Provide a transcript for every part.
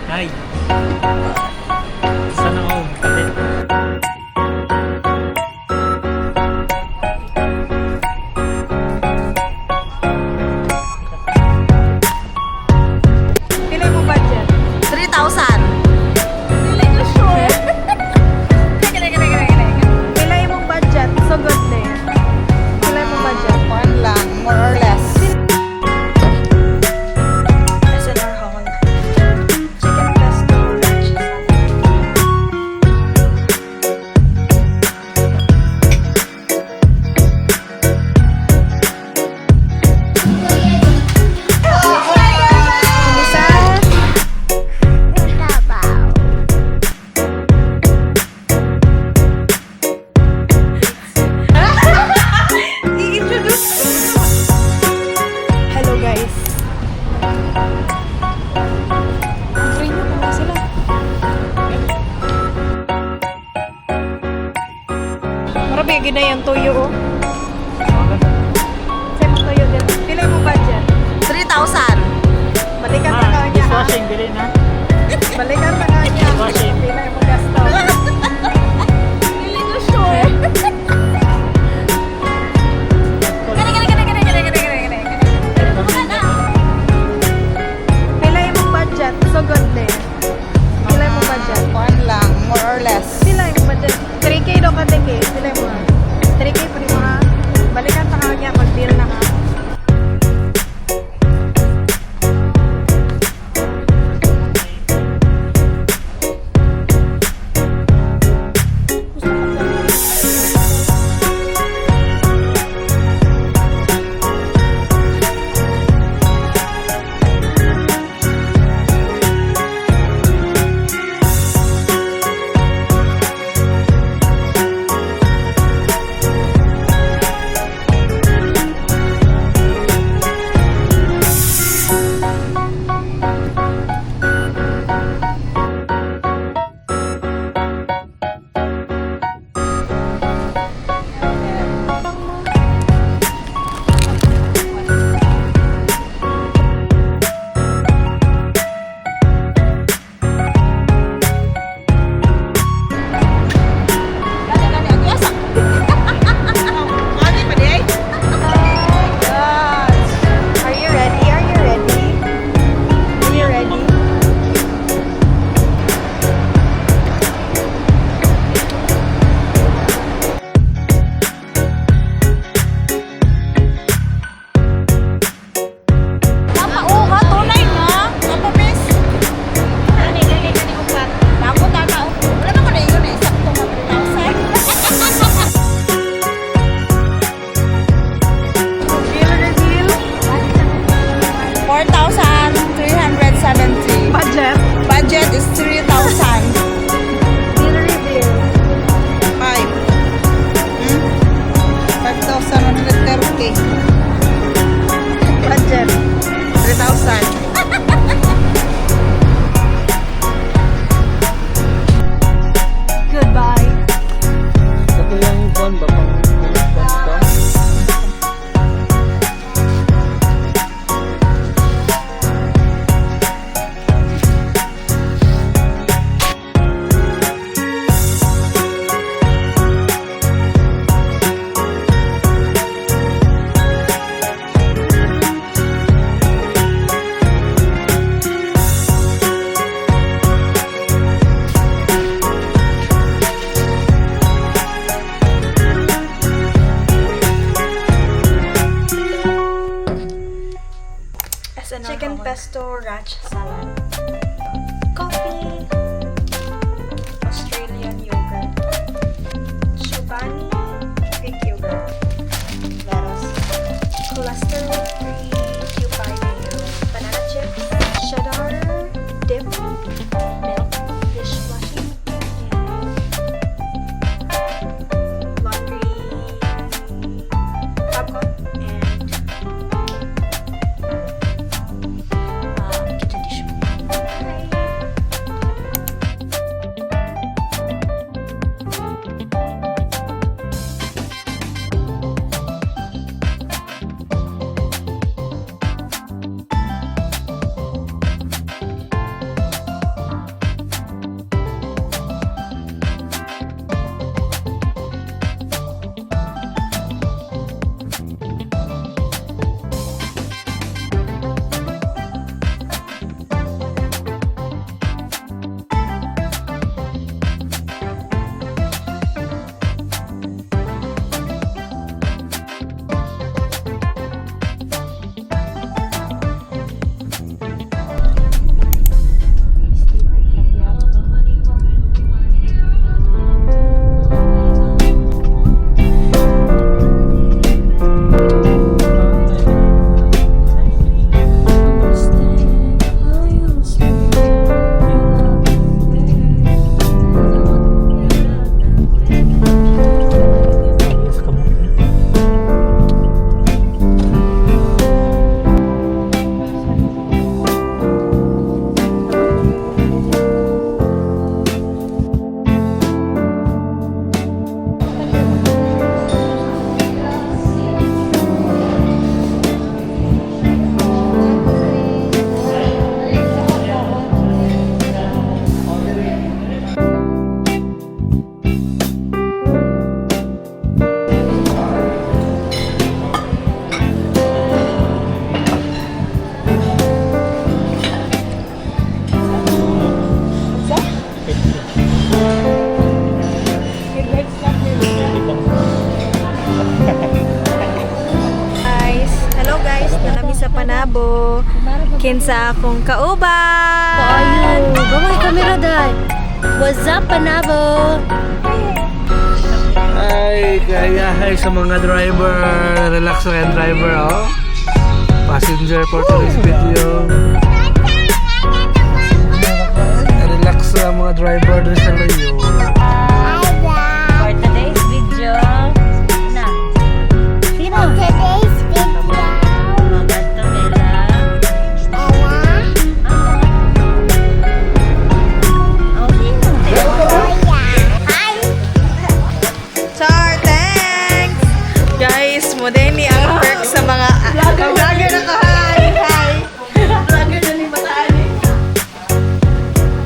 Ay. Sana all. Kapit. Pila mo budget? 3,000. Pila ko sure. Pila imong budget? So good na eh. Pila imong budget? One lang, more or less. SNR Hall. Chicken pesto, ranch salad. Isa. I-introduce ko. Hello guys. Try nyo kung sila. Marami gina yung tuyo oh. Sa mong tuyo din. Pila mo budget? 3,000. Balikan pa ka niya ha. Dishwashing dili na. Balikan pa ka niya. Washing. Pila mo gasto. Pili ko sure. Pila imong budget? So good din. Pila imong budget? One lang, more or less. Pila imong budget? 3K do ka 10K. Pila imong 3K pa rin mo ha. Balikan pa ka niya. Mag-deal na ha. Are you ready? Are you ready? Are you ready? Tama, oo ha, tunay na. Tama, miss. Tama, tama. Wala naman na yun eh. Sakto mo, 3,000. Deal reveal. 4,370. Budget. Budget is 3,000. Deal reveal. 5,130. Budget. 3,000. Goodbye. Ito yung phone ba pang phone to? Chicken pesto ranch salad. Coffee. Australian yogurt. Chobani Greek yogurt. Lettuce. Cholesterol-free Cupid mayo. Banana chips. Cheddar dip. Milk. Dishwashing. And laundry. Popcorn. And kitchen tissue. kinsa akong kauban. Ayo, bawa kamera dad. What's up, Panabo? Ay, kaya hi sa mga driver. Relax lang yan, driver, oh. Passenger for today's video. Relax sa mga driver doon sa layo. For today's video, na. Sino? Today's video. Roberto Vela. Char, thanks! Guys, modeni ang perk sa mga vlogger na ko. Hi! Hi! Vlogger na ni Matani.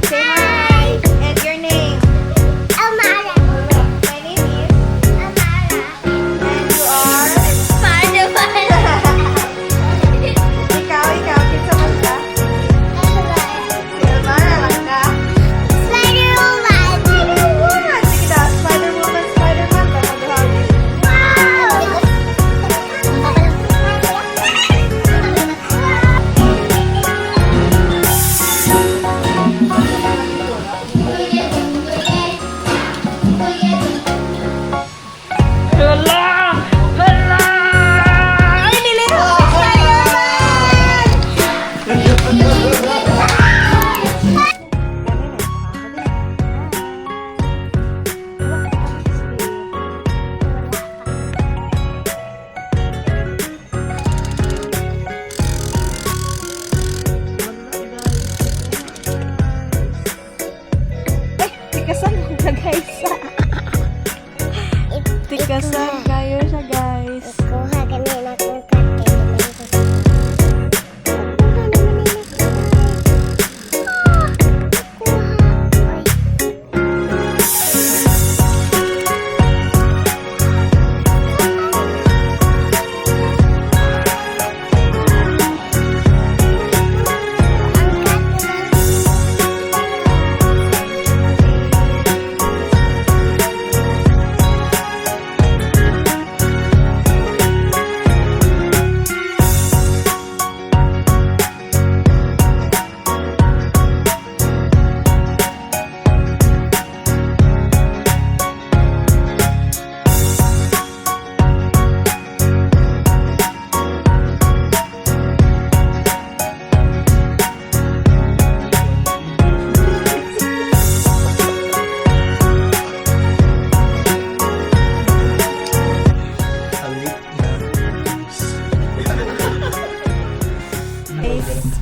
Say hi! And your name? Amara. My name is? Amara. And you are? Ikaw, kinsa man ka? Si Elmara lang ka? Spider-Woman! Sige daw, Spider-Woman, Spider-Man, mag-hagi. Ay, niliw! Tikasan mo ka guys. Tikasan kayo siya guys. Kuha kami na kung kate.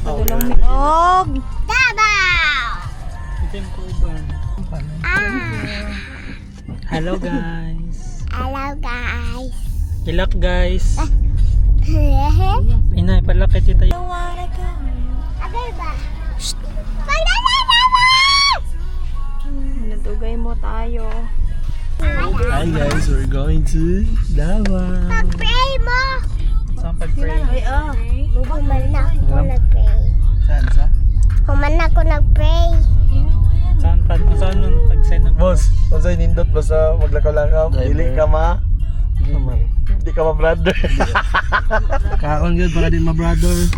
Padulong mi og Hello guys. Hello guys. Ilak guys. Inay, palakit ito tayo. Abay ba? nadugay mo tayo. Hi guys, we're going to Davao. Pray mo. Saan pag-pray? Ay, Human na ako nag-pray. Saan sa? Human na ako nag-pray. Saan nun pag-send ng Boss, kung sa'yo nindot basta maglakaw-lakaw, dili ka ma, di ka ma brother. kaon yun para din ma-brother.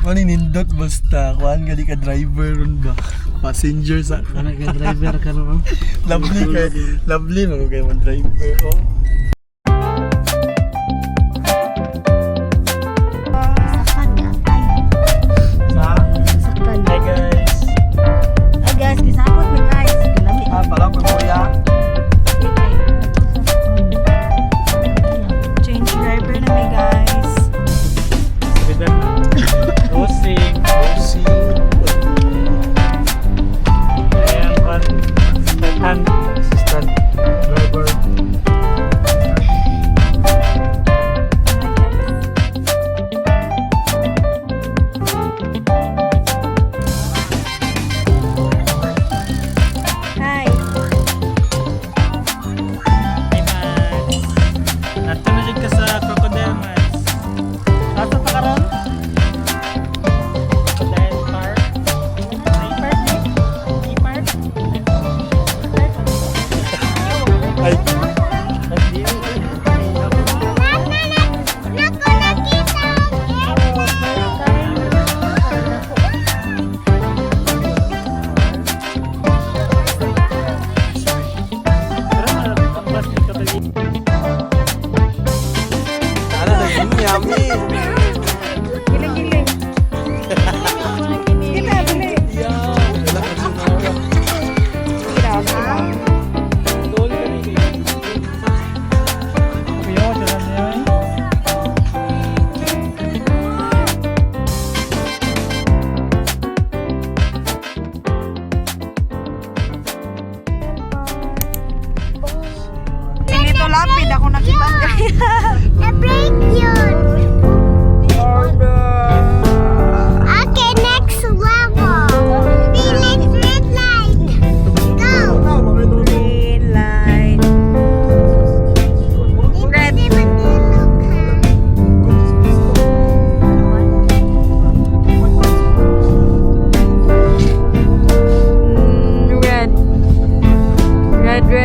Ano nindot basta, kuhaan ka di ka driver ron ba? Passenger sa... Ano ka driver ka no? Lovely mo kayo man driver. Oh. Hi guys. Ay guys, kisapot mo guys. Lami. Baka po kuya. Change driver na may guys. Sabitan na. Rosing. Ayan, assistant driver.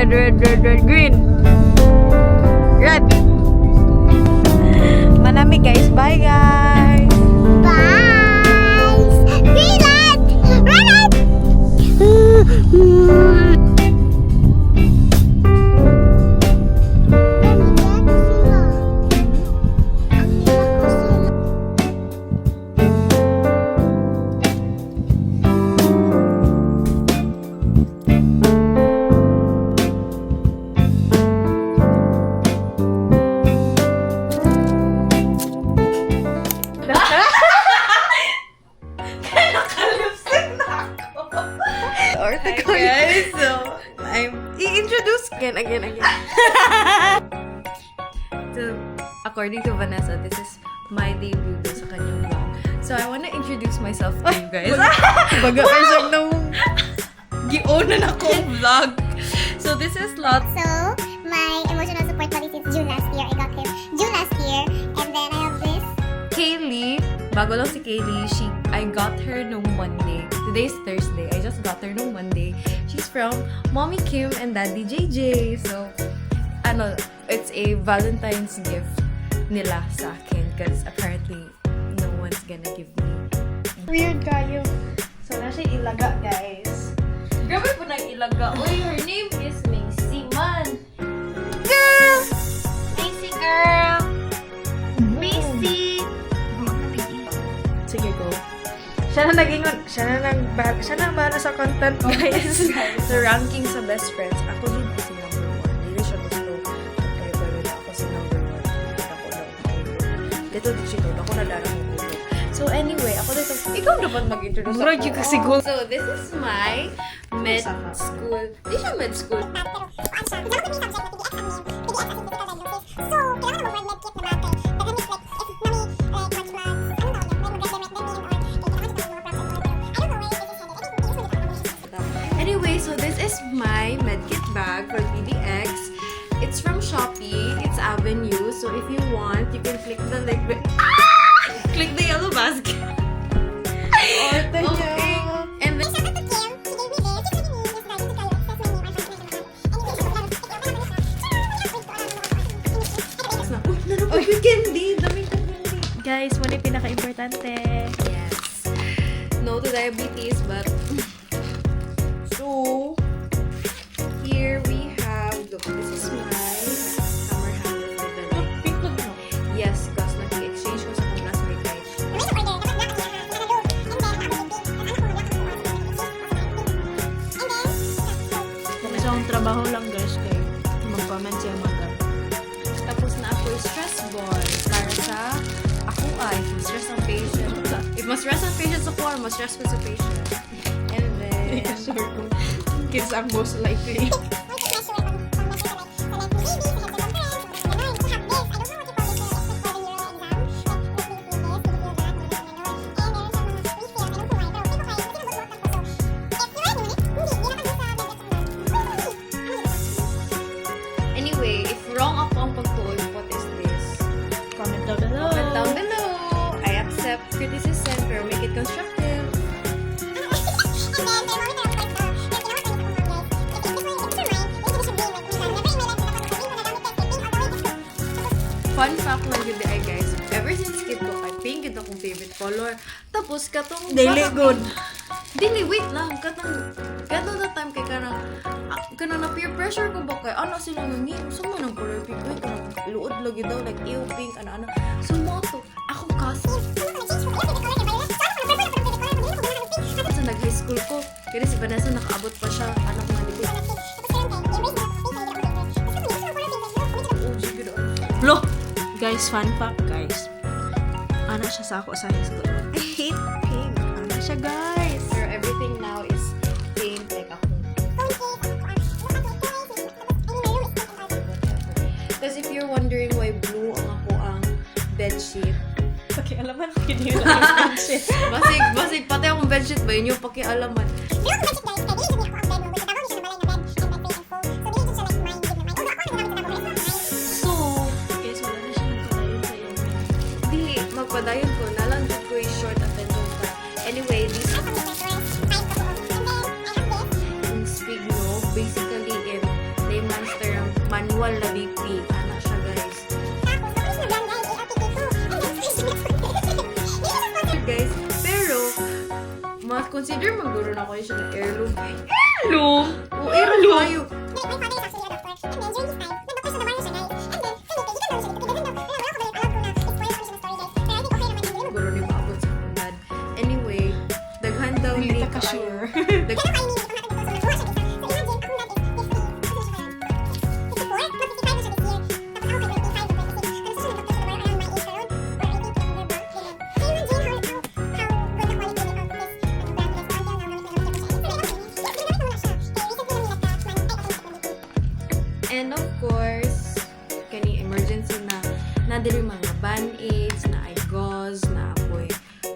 red, green. Red. Manami guys. Bye guys. Bye! Green light! Red light! Or guys, so I'm i-introduce again. So, according to Vanessa, this is my debut dun sa kanyang vlog. So, I wanna introduce myself to you guys. Baga wow! Nung gi-onan akong vlog. So, this is Lots. So, my emotional support buddy since June last year. I got him June last year. And then I have this. Kaylee. Bago lang si Kaylee, I got her nung Monday. Today's Thursday. I just got her nung Monday. She's from Mommy Kim and Daddy JJ. So, it's a Valentine's gift nila sa akin because apparently no one's gonna give me. Weird kayo. So, na siya ilaga, guys. Grabe po nang ilaga. Uy, her name is Macy Man. Girl! Macy girl! Macy! Sige, go. Siya na bahala sa content, guys. Sa ranking sa best friends, ako din kasi number 1. Hindi siya gusto. Okay, pero ako si number 1. Ako na. Dito din siya ako na larang mo. So anyway, ako dito. Ikaw dapat mag-introduce ako. So this is my med school. Hindi siya med school. Anyway, so this is my medkit bag for PDX. It's from Shopee. It's Avenue. So if you want, you can click the link. Click the yellow basket. Okay. And then candy. Daming candy. Guys, muna yung pinaka-importante. Yes. No to diabetes, but so, here we have, look, this is my summer habit with the light. Yes, because nag-exchange ko sa kong classmate guys. Isang trabaho lang guys kayo. Mag-comment siya mag-up. Tapos na ako stress ball para sa ako ay stress ang patient. If mas stress ang patient sa core, mas stress ko sa patient. And then, Kids ang most likely. anyway, if wrong ako ang pagtuon, what is this? Comment down below. Comment down below. I accept criticism, pero make it constructive. Fun fact lang yun ay guys, ever since kid ko, kay pink yun akong favorite color. Tapos katong... Daily good. Dili, wait lang. Katong that time kay kanang na peer pressure ko ba kay ano sila nang suma ng color pink. Wait, kanang luod lagi daw, like ew pink, ano. So mo to, akong cousin. Sa nag-high school ko, kaya si Vanessa nakaabot pa siya, anak mga dito. Oh, sige daw. Look! Guys, fun fact guys. Ano siya sa ako sa high school. I hate pink. Ano siya guys? Pero everything now is pink, like ako. Because if you're wondering why blue ang ako ang bedsheet, Pakialaman ko yun lang ang shit. basig pati akong bedsheet ba yun yung pakialaman. So, Guys, wala na siya nagpadayon sa iyo. dili, magpadayon ko, nalanjut ko yung short attention span. Anyway, this Inspigno, basically in layman dual na BP. Ana siya guys. Tapos, ako siya lang guys, ARPK2. And then, first Guys, pero mas-consider maguro na ko siya na heirloom. Heirloom? O, heirloom kayo. My father is actually a doctor. And then, during this time, nag-doctor sa Navarro siya guys. And then, kami, kailan naman siya dito. Even though, wala ko balik, alam ko na, spoiler ko na siya ng story guys. Pero I think okay naman din. Siguro ni maabot sa akong dad. Anyway, daghan daw Hindi ni ka sure. Dag- Kaya kayo nito, kung natin dito, so nagkuha siya isa. So imagine, akong dad is 50. Kasi siya kaya. 54? Mag-55 na siya this year. Tapos ako kay 25 or 26. Kaya siya nag-doctor sa Navarro around my age karon. Or I think younger ba? Ganyan. So imagine how good the quality of this brand is. Until now, gamit na lang siya. Yes, ginagamit mo na siya. Kaya recently namin nagka-man. And of course, kani emergency na diri mga band-aids, na ay gauze, na apoy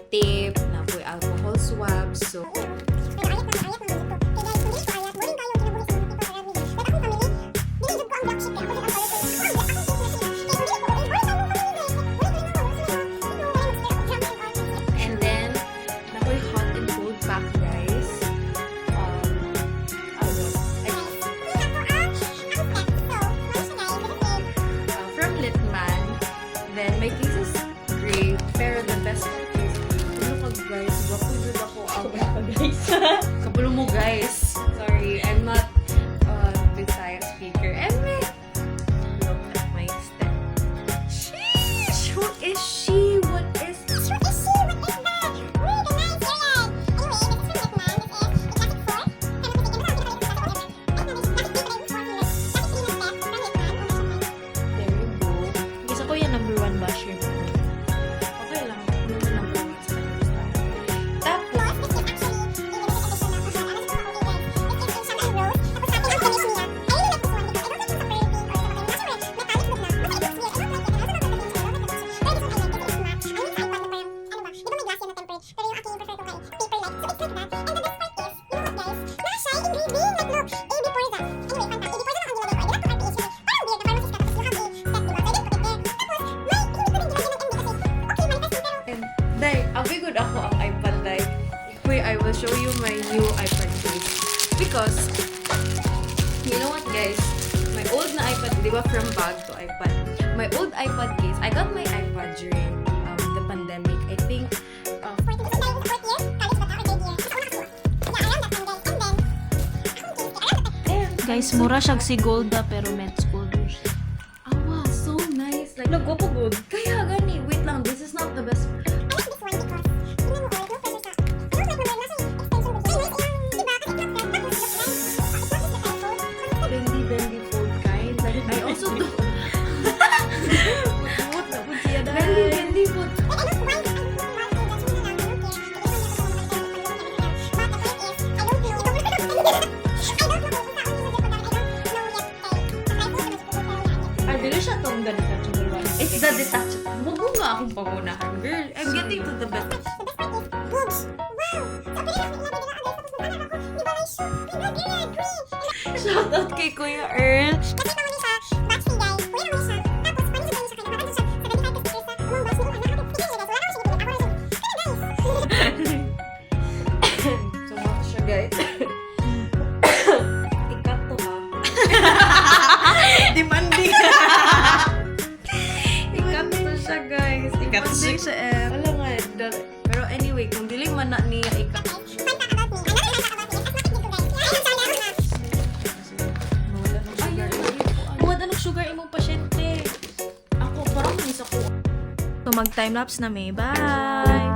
tape, na apoy alcohol swabs. So, Pero ayat naman dito. Kaya guys, kung dili ko ayat, muling kayo kinabuhi sa mga people around me. But akong family, binigyan ko ang black sheep. Kaya ako din ang color ko. Ako ang black sheep na sila. Kaya kung dili ko, muling kayo kami guys. and then, nakoy hot and cold pack, guys. From Litman. Then, my case is gray. Pero the best part is, ano ka guys, wapugod ako ang Kapulo mo guys. Sorry, I'm not Bisaya speaker. And look at my step. Sheesh! Who is she? What is There you go. Gusto ko yung number 1 basher. Okay lang. Hindi mo number one sa kanya. Tapos, and dahil, good ako ang iPad dahil. Wait, I will show you my new iPad case. Because, you know what guys? My old na iPad, di ba from bag to iPad? My old iPad case, I got my iPad during the pandemic. I think, Guys, mura siyag si Golda pero med school. wow, so nice. Like, nagwapagod. Kaya gani, wait lang, this is not the best. Bendy fold kind. Like, I also do. What na po siya dahil? Bendy fold. Ay, dili siya tong the detachable one. It's the detachable. Mugo nga akong pangunahan, girl. I'm getting to the best. Shout out kay Kuya Earl. So, what siya, guys? Ikat to, ha? Demanding. Ikat to siya, guys. Ikat to Demanding sa F. Wala nga, pero anyway, kung dili man na niya ikat. Huwag anong sugar imong pasyente. Ako, parang isa ko. So mag-time lapse na may. Bye!